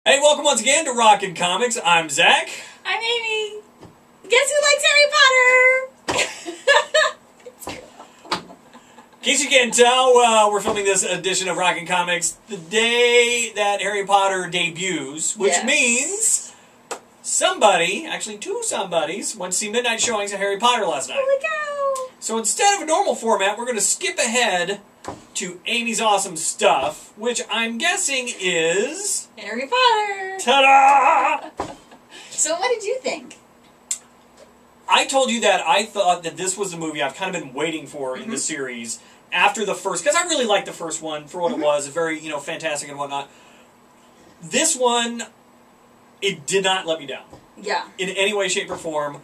Hey, welcome once again to Rockin Comics. I'm Zach. I'm Amy. Guess who likes Harry Potter? In case you can't tell, we're filming this edition of Rockin Comics the day that Harry Potter debuts, which means somebody, actually two somebodies, went to see midnight showings of Harry Potter last night. Holy cow! So instead of a normal format, we're going to skip ahead to Amy's awesome stuff, which I'm guessing is... Harry Potter! Ta-da! So what did you think? I told you that I thought that this was the movie I've kind of been waiting for in the series after the first, because I really liked the first one for what it was, very, fantastic and whatnot. This one, it did not let me down. Yeah. In any way, shape, or form.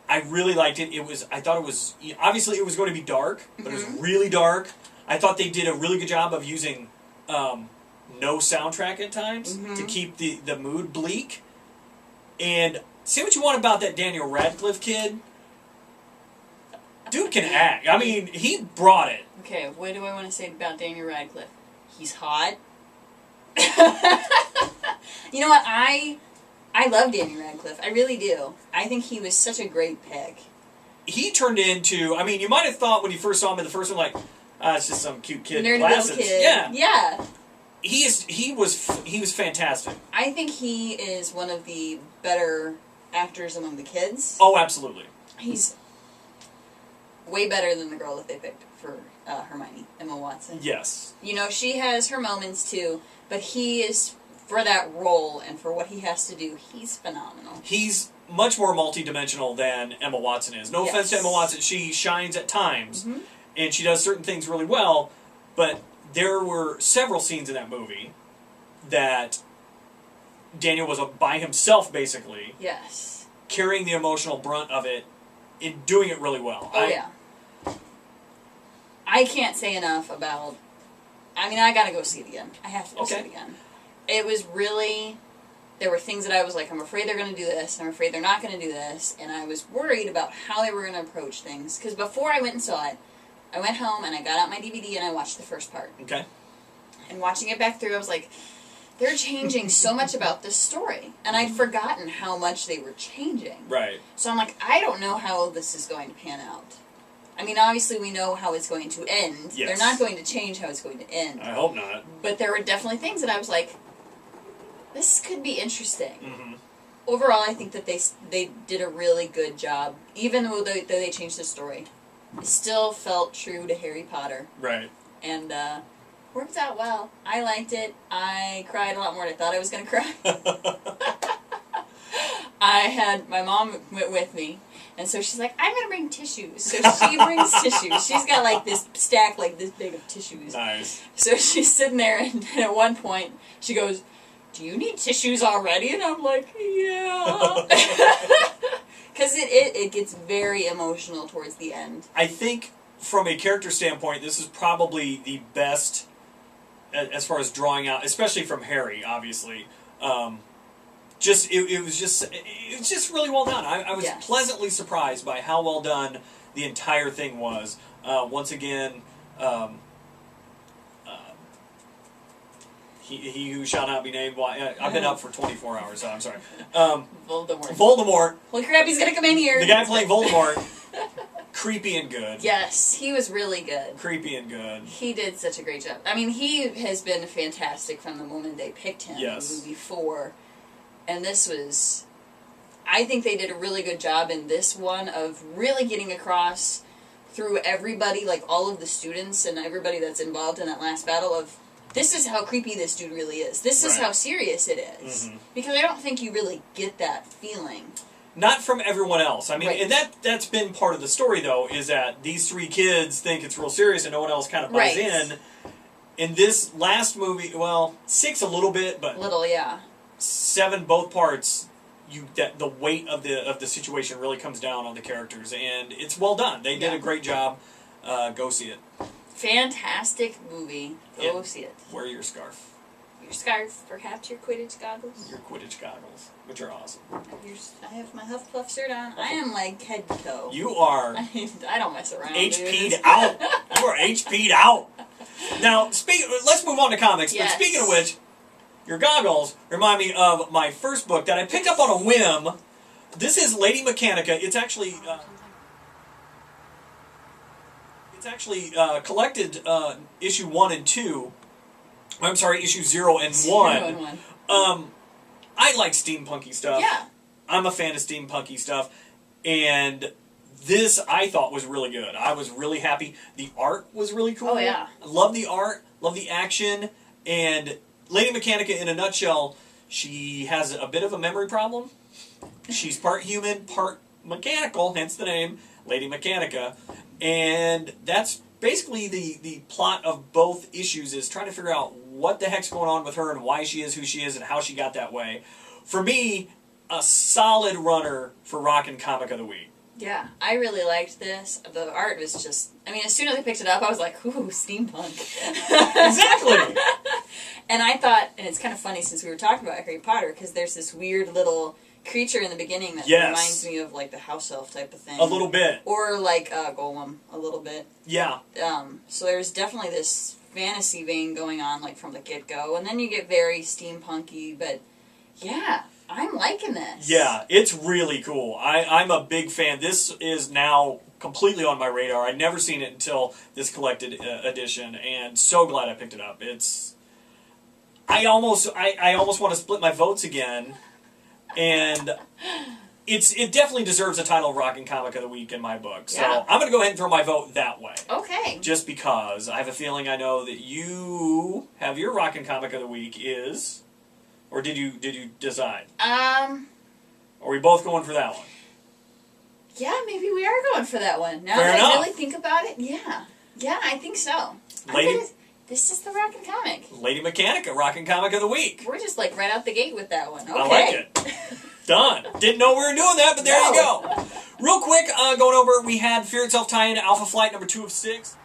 I really liked it. I thought it was, obviously it was going to be dark, but it was really dark. I thought they did a really good job of using no soundtrack at times to keep the mood bleak. And say what you want about that Daniel Radcliffe kid. Dude can act. I mean, he brought it. Okay, what do I want to say about Daniel Radcliffe? He's hot. You know what? I love Daniel Radcliffe. I really do. I think he was such a great pick. He turned into, I mean, you might have thought when you first saw him in the first one, like, it's just some cute kid. Nerdy glasses. little kid. Yeah. Yeah. He was fantastic. I think he is one of the better actors among the kids. Oh, absolutely. He's way better than the girl that they picked for Hermione, Emma Watson. Yes. You know, she has her moments too, but he is, for that role and for what he has to do, he's phenomenal. He's much more multi-dimensional than Emma Watson is. No offense to Emma Watson, she shines at times, and she does certain things really well, but there were several scenes in that movie that Daniel was by himself, basically. Yes. Carrying the emotional brunt of it and doing it really well. Oh, yeah. I can't say enough about... I mean, I gotta go see it again. I have to go see it again. It was really... There were things that I was like, I'm afraid they're going to do this, and I'm afraid they're not going to do this, and I was worried about how they were going to approach things. Because before I went and saw it, I went home and I got out my DVD and I watched the first part. Okay. And watching it back through, I was like, they're changing so much about this story. And I'd forgotten how much they were changing. Right. So I'm like, I don't know how this is going to pan out. I mean, obviously we know how it's going to end. Yes. They're not going to change how it's going to end. I hope not. But there were definitely things that I was like, this could be interesting. Overall, I think that they did a really good job. Even though they changed the story, it still felt true to Harry Potter. Right. And worked out well. I liked it. I cried a lot more than I thought I was going to cry. My mom went with me, and so she's like, I'm going to bring tissues. So she brings tissues. She's got like this stack like this big of tissues. Nice. So she's sitting there, and at one point, she goes, do you need tissues already? And I'm like, yeah. Because it gets very emotional towards the end. I think from a character standpoint, this is probably the best as far as drawing out, especially from Harry, obviously. It was just really well done. I was pleasantly surprised by how well done the entire thing was. Once again, he who shall not be named. I've been up for 24 hours, so I'm sorry. Voldemort. Holy crap, he's going to come in here. The guy playing Voldemort. Creepy and good. Yes, he was really good. Creepy and good. He did such a great job. I mean, he has been fantastic from the moment they picked him in movie 4. And this was... I think they did a really good job in this one of really getting across through everybody, like all of the students and everybody that's involved in that last battle of... This is how creepy this dude really is. This is how serious it is. Because I don't think you really get that feeling. Not from everyone else. I mean, and that's been part of the story, though, is that these three kids think it's real serious and no one else kind of buys in. In this last movie, well, 6 a little bit, but... 7, both parts, the weight of the situation really comes down on the characters, and it's well done. They did a great job. Go see it. Fantastic movie. Go see it. Wear your scarf. Your scarf, perhaps your Quidditch goggles. Your Quidditch goggles, which are awesome. I have my Hufflepuff shirt on. I am like head to toe. You are... I don't mess around, HP'd out. You are HP'd out. Now, let's move on to comics, but speaking of which, your goggles remind me of my first book that I picked up on a whim. This is Lady Mechanica. It's actually collected issue 1 and 2. I'm sorry, issue 0 and 1. 0 and 1. I like steampunky stuff. Yeah. I'm a fan of steampunky stuff, and this I thought was really good. I was really happy. The art was really cool. Oh yeah. Love the art, love the action, and Lady Mechanica in a nutshell, she has a bit of a memory problem. She's part human, part mechanical, hence the name, Lady Mechanica, and that's basically the plot of both issues is trying to figure out what the heck's going on with her and why she is who she is and how she got that way. For me, a solid runner for Rockin Comic of the Week. Yeah, I really liked this. The art was just... I mean, as soon as I picked it up, I was like, ooh, steampunk. Exactly! And I thought, and it's kind of funny since we were talking about Harry Potter, because there's this weird little creature in the beginning that reminds me of, like, the house elf type of thing. A little bit. Or, like, Golem, a little bit. Yeah. So there's definitely this fantasy vein going on, like, from the get-go. And then you get very steampunky, but, yeah... I'm liking this. Yeah, it's really cool. I'm a big fan. This is now completely on my radar. I'd never seen it until this collected edition, and so glad I picked it up. I almost want to split my votes again, and it definitely deserves a title of Rockin' Comic of the Week in my book. So I'm going to go ahead and throw my vote that way. Okay. Just because I have a feeling I know that you have your Rockin' Comic of the Week is... Or did you decide? Are we both going for that one? Yeah, maybe we are going for that one. Now Fair that enough. I really think about it, yeah. Yeah, I think so. This is the Rockin' Comic. Lady Mechanica, Rockin' Comic of the Week. We're just like right out the gate with that one. Okay. I like it. Done. Didn't know we were doing that, but there you go. Real quick, going over, we had Fear Itself tie-in Alpha Flight number 2 of 6.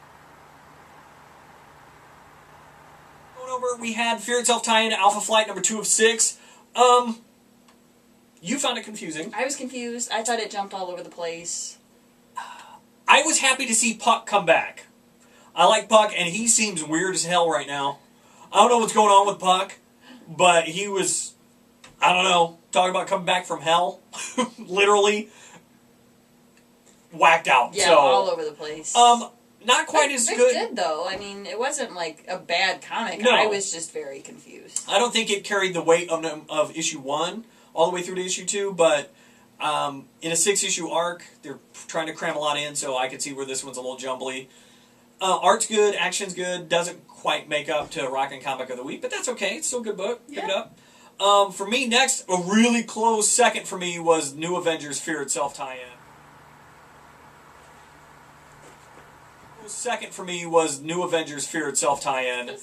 We had Fear Itself tie-in Alpha Flight number 2 of 6. You found it confusing. I was confused. I thought it jumped all over the place. I was happy to see Puck come back. I like Puck, and he seems weird as hell right now. I don't know what's going on with Puck, but he was, I don't know, talking about coming back from hell. Literally whacked out. Yeah, so, all over the place. Not quite as good. Good though. I mean, it wasn't like a bad comic. No. I was just very confused. I don't think it carried the weight of issue 1 all the way through to issue 2, but in a 6-issue arc, they're trying to cram a lot in, so I could see where this one's a little jumbly. Art's good, action's good, doesn't quite make up to Rockin' Comic of the Week, but that's okay. It's still a good book. Pick it up. For me, next, a really close second for me was New Avengers Fear Itself tie-in. Second for me was New Avengers Fear Itself tie-in.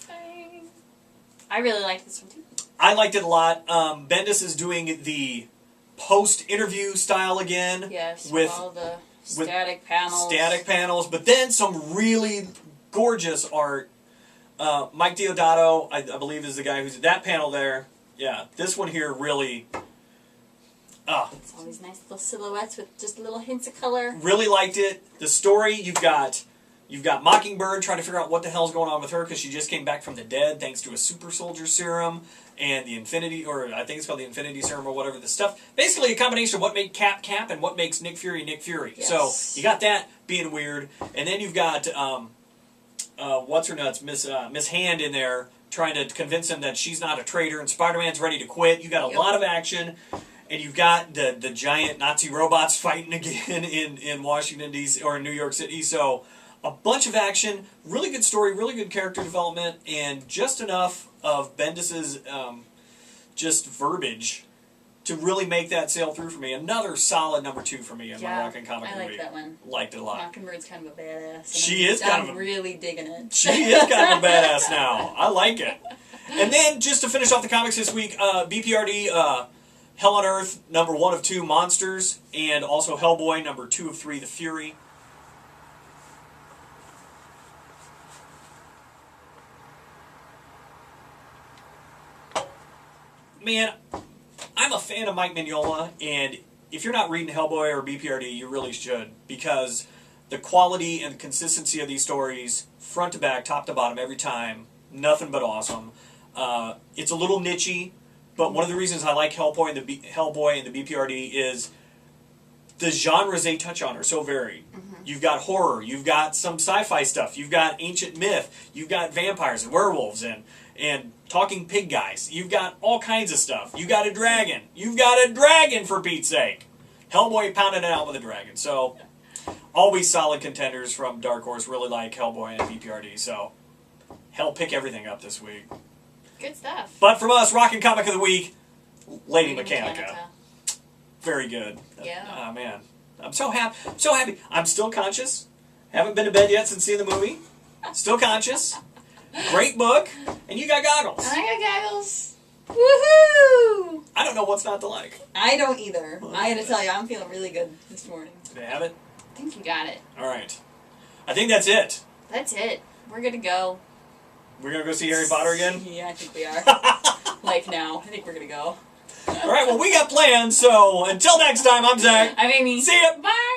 I really liked this one too. I liked it a lot. Bendis is doing the post-interview style again. Yes, with all the static panels. Static panels, but then some really gorgeous art. Mike Deodato, I believe, is the guy who's that panel there. Yeah, this one here really... It's all these nice little silhouettes with just little hints of color. Really liked it. The story, you've got Mockingbird trying to figure out what the hell's going on with her because she just came back from the dead thanks to a super soldier serum and the Infinity, or I think it's called the Infinity Serum or whatever this stuff. Basically a combination of what made Cap Cap and what makes Nick Fury Nick Fury. Yes. So you got that being weird. And then you've got, what's her nuts, Miss Hand in there trying to convince him that she's not a traitor and Spider-Man's ready to quit. You got a lot of action. And you've got the giant Nazi robots fighting again in Washington, D.C. or in New York City. So... a bunch of action, really good story, really good character development, and just enough of Bendis's just verbiage to really make that sail through for me. Another solid number 2 for me in my Rockin' Comic of the Week. I like that one. Liked it a lot. Mockingbird's kind of a badass. She is kind of I'm really digging it. She is kind of a badass now. I like it. And then, just to finish off the comics this week, BPRD, Hell on Earth, number 1 of 2, Monsters, and also Hellboy, number 2 of 3, The Fury. Man, I'm a fan of Mike Mignola, and if you're not reading Hellboy or BPRD, you really should, because the quality and consistency of these stories, front to back, top to bottom, every time, nothing but awesome. It's a little nichey, but one of the reasons I like Hellboy and the BPRD is the genres they touch on are so varied. You've got horror, you've got some sci-fi stuff, you've got ancient myth, you've got vampires and werewolves and talking pig guys. You've got all kinds of stuff. You got a dragon. You've got a dragon, for Pete's sake. Hellboy pounded it out with a dragon. So, always solid contenders from Dark Horse. Really like Hellboy and BPRD. So, hell, pick everything up this week. Good stuff. But from us, Rockin' Comic of the Week, Lady Mechanica. Very good. Yeah. Oh, man. I'm so happy. So happy. I'm still conscious. Haven't been to bed yet since seeing the movie. Still conscious. Great book. And you got goggles. I got goggles. Woohoo! I don't know what's not to like. I don't either. I gotta tell you, I'm feeling really good this morning. Did they have it? I think you got it. All right. I think that's it. That's it. We're gonna go. We're gonna go see Harry Potter again? Yeah, I think we are. Like now. I think we're gonna go. All right, well, we got plans, so until next time, I'm Zach. I'm Amy. See ya. Bye!